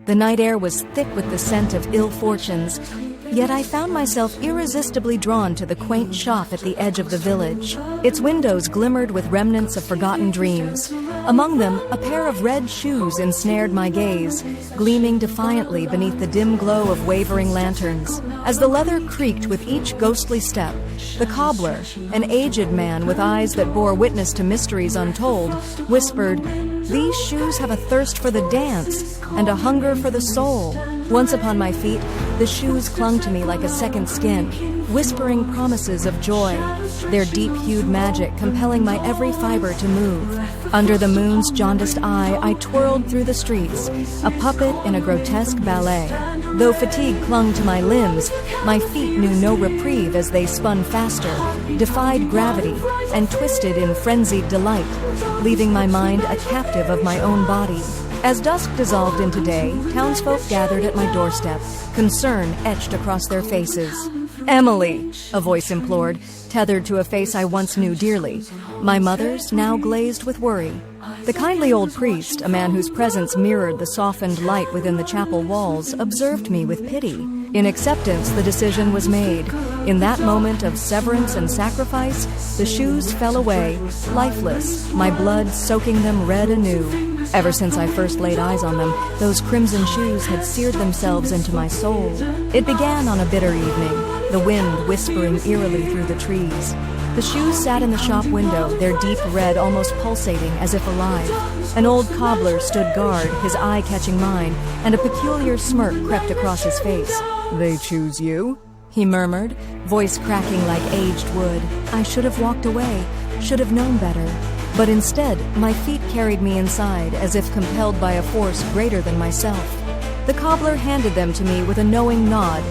The night air was thick with the scent of ill fortunes, yet I found myself irresistibly drawn to the quaint shop at the edge of the village. Its windows glimmered with remnants of forgotten dreams. Among them, a pair of red shoes ensnared my gaze, gleaming defiantly beneath the dim glow of wavering lanterns. As the leather creaked with each ghostly step, the cobbler, an aged man with eyes that bore witness to mysteries untold, whispered, "These shoes have a thirst for the dance and a hunger for the soul." Once upon my feet, the shoes clung to me like a second skin, whispering promises of joy, their deep-hued magic compelling my every fiber to move. Under the moon's jaundiced eye, I twirled through the streets, a puppet in a grotesque ballet. Though fatigue clung to my limbs, my feet knew no reprieve as they spun faster, defied gravity, and twisted in frenzied delight, leaving my mind a captive of my own body. As dusk dissolved into day, townsfolk gathered at my doorstep, concern etched across their faces. "Emily," a voice implored, tethered to a face I once knew dearly. My mother's now glazed with worry. The kindly old priest, a man whose presence mirrored the softened light within the chapel walls, observed me with pity. In acceptance, the decision was made. In that moment of severance and sacrifice, the shoes fell away, lifeless, my blood soaking them red anew. Ever since I first laid eyes on them, those crimson shoes had seared themselves into my soul. It began on a bitter evening, the wind whispering eerily through the trees. The shoes sat in the shop window, their deep red almost pulsating as if alive. An old cobbler stood guard, his eye catching mine, and a peculiar smirk crept across his face. "They choose you?" he murmured, voice cracking like aged wood. I should have walked away, should have known better. But instead, my feet carried me inside, as if compelled by a force greater than myself. The cobbler handed them to me with a knowing nod,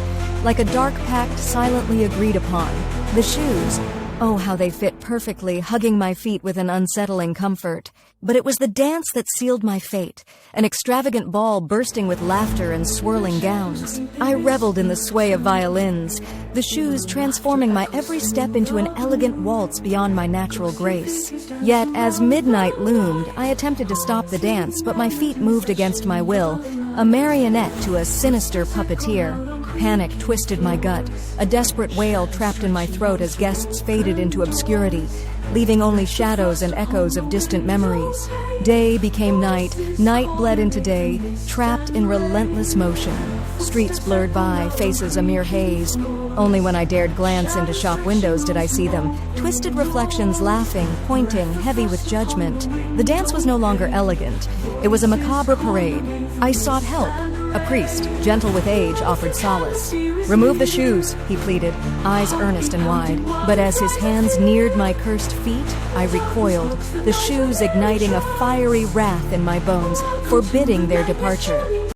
like a dark pact silently agreed upon. The shoes, oh, how they fit perfectly, hugging my feet with an unsettling comfort. But it was the dance that sealed my fate, an extravagant ball bursting with laughter and swirling gowns. I reveled in the sway of violins, the shoes transforming my every step into an elegant waltz beyond my natural grace. Yet, as midnight loomed, I attempted to stop the dance, but my feet moved against my will, a marionette to a sinister puppeteer. Panic twisted my gut, a desperate wail trapped in my throat as guests faded into obscurity, leaving only shadows and echoes of distant memories. Day became night, night bled into day, trapped in relentless motion. Streets blurred by, faces a mere haze. Only when I dared glance into shop windows did I see them, twisted reflections laughing, pointing, heavy with judgment. The dance was no longer elegant. It was a macabre parade. I sought help. A priest, gentle with age, offered solace. "Remove the shoes," he pleaded, eyes earnest and wide. But as his hands neared my cursed feet, I recoiled, the shoes igniting a fiery wrath in my bones, forbidding their departure.